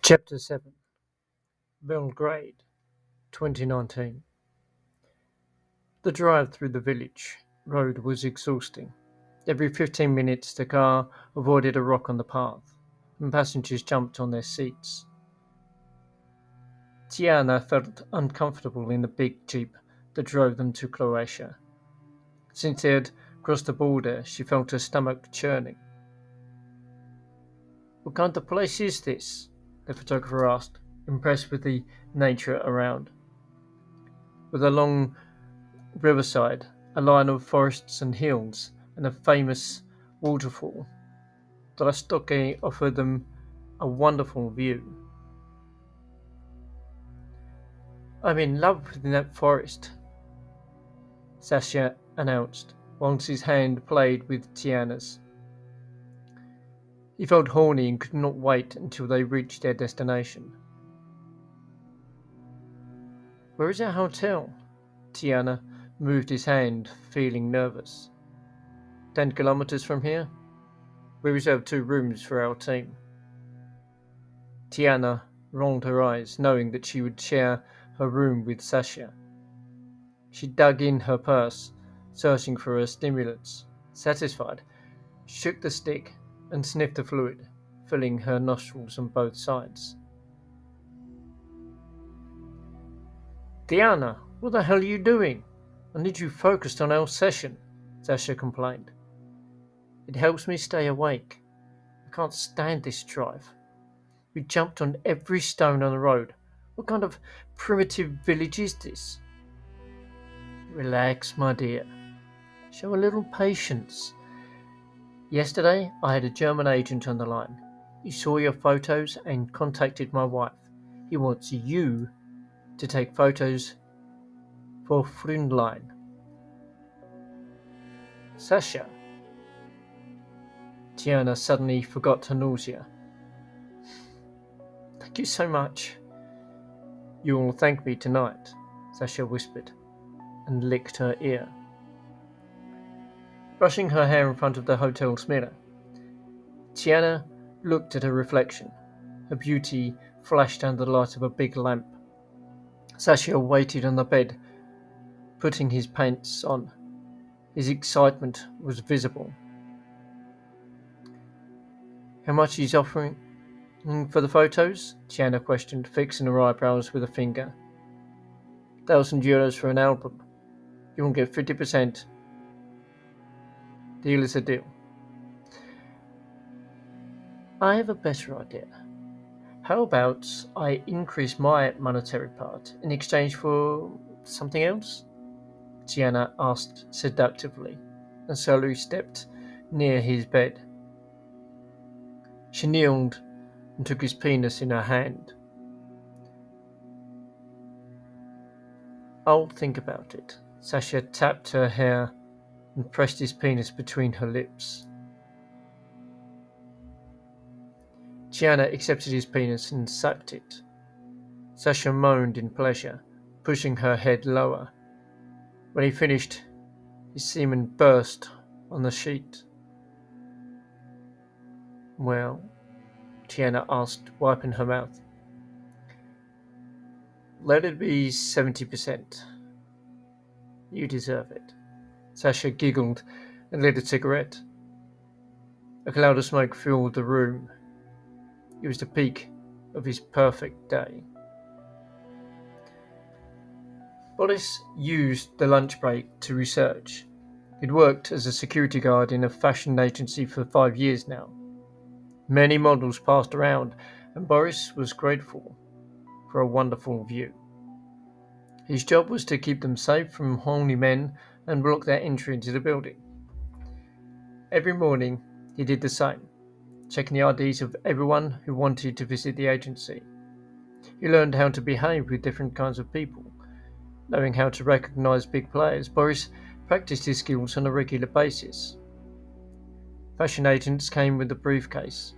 Chapter 7 Belgrade, 2019. The drive through the village road was exhausting. Every 15 minutes the car avoided a rock on the path, and passengers jumped on their seats. Tiana felt uncomfortable in the big jeep that drove them to Croatia. Since they had crossed the border, she felt her stomach churning. "What kind of place is this?" the photographer asked, impressed with the nature around. With a long riverside, a line of forests and hills, and a famous waterfall, Drastoke offered them a wonderful view. "I'm in love with that forest," Sasha announced, whilst his hand played with Tiana's. He felt horny and could not wait until they reached their destination. "Where is our hotel?" Tiana moved his hand, feeling nervous. 10 kilometers from here. We reserved 2 rooms for our team." Tiana rolled her eyes, knowing that she would share her room with Sasha. She dug in her purse, searching for her stimulants. Satisfied, shook the stick and sniffed the fluid, filling her nostrils on both sides. "Tiana, what the hell are you doing? I need you focused on our session," Sasha complained. "It helps me stay awake. I can't stand this drive. We jumped on every stone on the road. What kind of primitive village is this?" "Relax, my dear. Show a little patience. Yesterday, I had a German agent on the line. He saw your photos and contacted my wife. He wants you to take photos for Fründlein." "Sasha." Tiana suddenly forgot her nausea. "Thank you so much." "You will thank me tonight," Sasha whispered, and licked her ear. Brushing her hair in front of the hotel's mirror, Tiana looked at her reflection. Her beauty flashed under the light of a big lamp. Sasha waited on the bed, putting his pants on. His excitement was visible. "How much he's offering for the photos?" Tiana questioned, fixing her eyebrows with a finger. €1,000 for an album. You won't get 50%. Deal is a deal. "I have a better idea. How about I increase my monetary part in exchange for something else?" Tiana asked seductively, and slowly stepped near his bed. She kneeled and took his penis in her hand. "I'll think about it." Sasha tapped her hair and pressed his penis between her lips. Tiana accepted his penis and sucked it. Sasha moaned in pleasure, pushing her head lower. When he finished, his semen burst on the sheet. "Well?" Tiana asked, wiping her mouth. "Let it be 70%. You deserve it." Sasha giggled and lit a cigarette. A cloud of smoke filled the room. It was the peak of his perfect day. Boris used the lunch break to research. He'd worked as a security guard in a fashion agency for 5 years now. Many models passed around, and Boris was grateful for a wonderful view. His job was to keep them safe from horny men and block their entry into the building. Every morning, he did the same, checking the IDs of everyone who wanted to visit the agency. He learned how to behave with different kinds of people. Knowing how to recognize big players, Boris practiced his skills on a regular basis. Fashion agents came with a briefcase,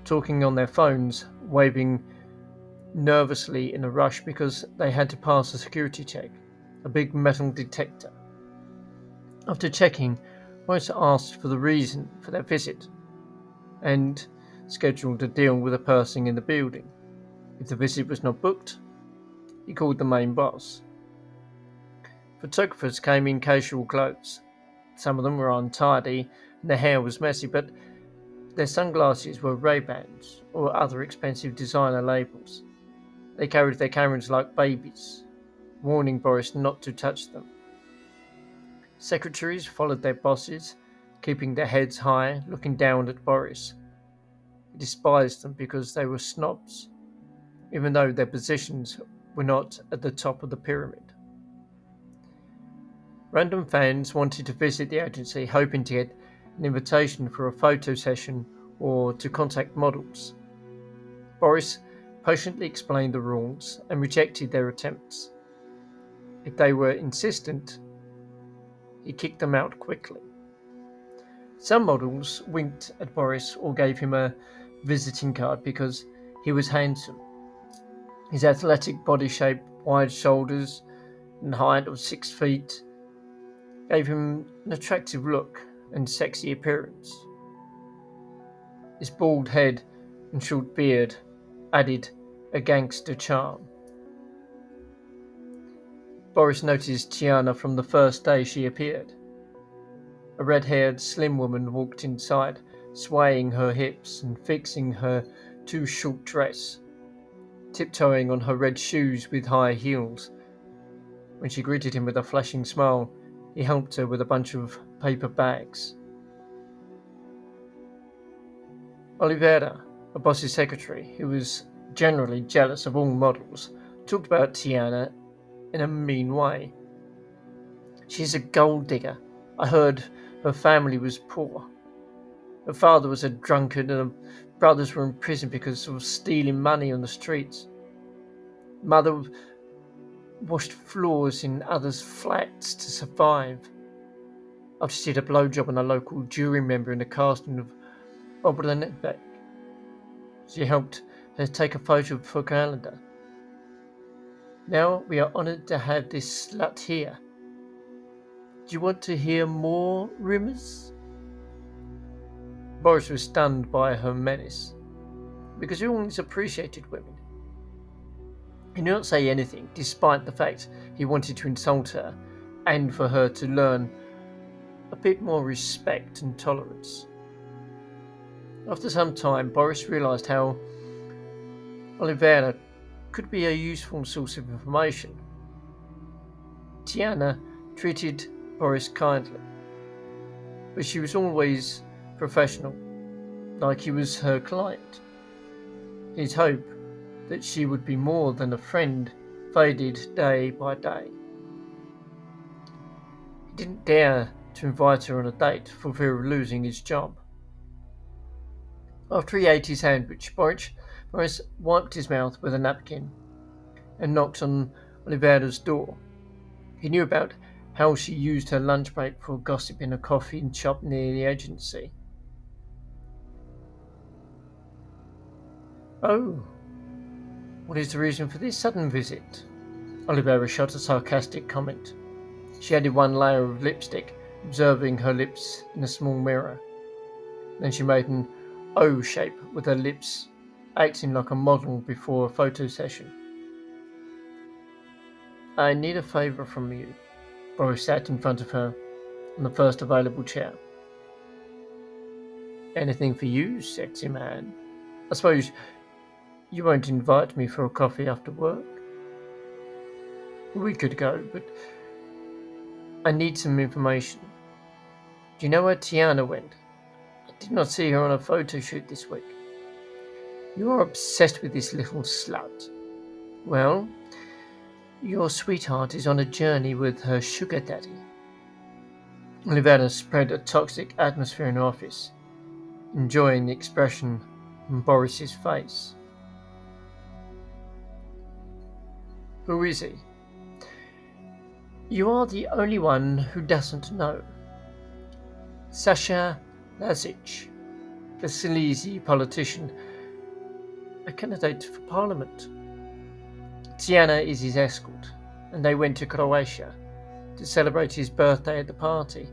talking on their phones, waving nervously in a rush because they had to pass a security check, a big metal detector. After checking, Boris asked for the reason for their visit, and scheduled a deal with a person in the building. If the visit was not booked, he called the main boss. Photographers came in casual clothes. Some of them were untidy and their hair was messy, but their sunglasses were Ray-Bans or other expensive designer labels. They carried their cameras like babies, warning Boris not to touch them. Secretaries followed their bosses, keeping their heads high, looking down at Boris. He despised them because they were snobs, even though their positions were not at the top of the pyramid. Random fans wanted to visit the agency, hoping to get an invitation for a photo session or to contact models. Boris patiently explained the rules and rejected their attempts. If they were insistent, he kicked them out quickly. Some models winked at Boris or gave him a visiting card because he was handsome. His athletic body shape, wide shoulders, and height of 6 feet gave him an attractive look and sexy appearance. His bald head and short beard added a gangster charm. Boris noticed Tiana from the first day she appeared. A red-haired, slim woman walked inside, swaying her hips and fixing her too short dress, tiptoeing on her red shoes with high heels. When she greeted him with a flashing smile, he helped her with a bunch of paper bags. Oliveira, a boss's secretary, who was generally jealous of all models, talked about Tiana in a mean way. "She's a gold digger. I heard her family was poor. Her father was a drunkard and her brothers were in prison because of stealing money on the streets. Mother washed floors in others' flats to survive. After she did a blowjob on a local jury member in the casting of Obradovich, she helped her take a photo for a calendar. Now we are honored to have this slut here. Do you want to hear more rumors?" Boris was stunned by her menace, because he always appreciated women. He did not say anything, despite the fact he wanted to insult her and for her to learn a bit more respect and tolerance. After some time, Boris realized how Oliveira could be a useful source of information. Tiana treated Boris kindly, but she was always professional, like he was her client. His hope that she would be more than a friend faded day by day. He didn't dare to invite her on a date for fear of losing his job. After he ate his sandwich, Boris wiped his mouth with a napkin and knocked on Oliveira's door. He knew about how she used her lunch break for gossip in a coffee shop near the agency. "Oh, what is the reason for this sudden visit?" Oliveira shot a sarcastic comment. She added one layer of lipstick, observing her lips in a small mirror. Then she made an O shape with her lips, acting like a model before a photo session. "I need a favor from you." Boris sat in front of her on the first available chair. "Anything for you, sexy man? I suppose you won't invite me for a coffee after work?" "We could go, but I need some information. Do you know where Tiana went? I did not see her on a photo shoot this week." "You are obsessed with this little slut. Well, your sweetheart is on a journey with her sugar daddy." Oliveira spread a toxic atmosphere in her office, enjoying the expression on Boris's face. "Who is he?" "You are the only one who doesn't know. Sasha Lazic, the sleazy politician, a candidate for parliament. Tiana is his escort, and they went to Croatia to celebrate his birthday at the party.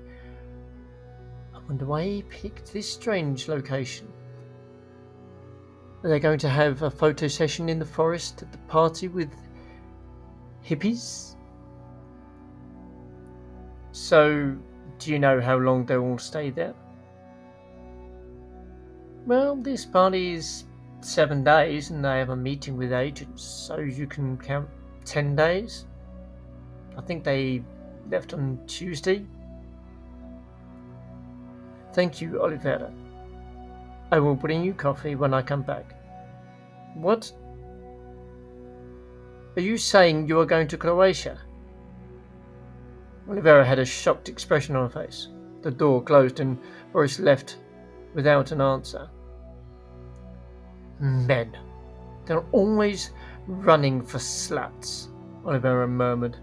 I wonder why he picked this strange location." Are they going to have a photo session in the forest at the party with hippies? So, do you know how long they'll all stay there? Well, this party is 7 days and they have a meeting with agents, so you can count 10 days. I think they left on Tuesday. Thank you, Oliveira. I will bring you coffee when I come back. What? Are you saying you are going to Croatia? Oliveira had a shocked expression on her face. The door closed and Boris left without an answer. Men. They're always running for sluts, Oliveira murmured.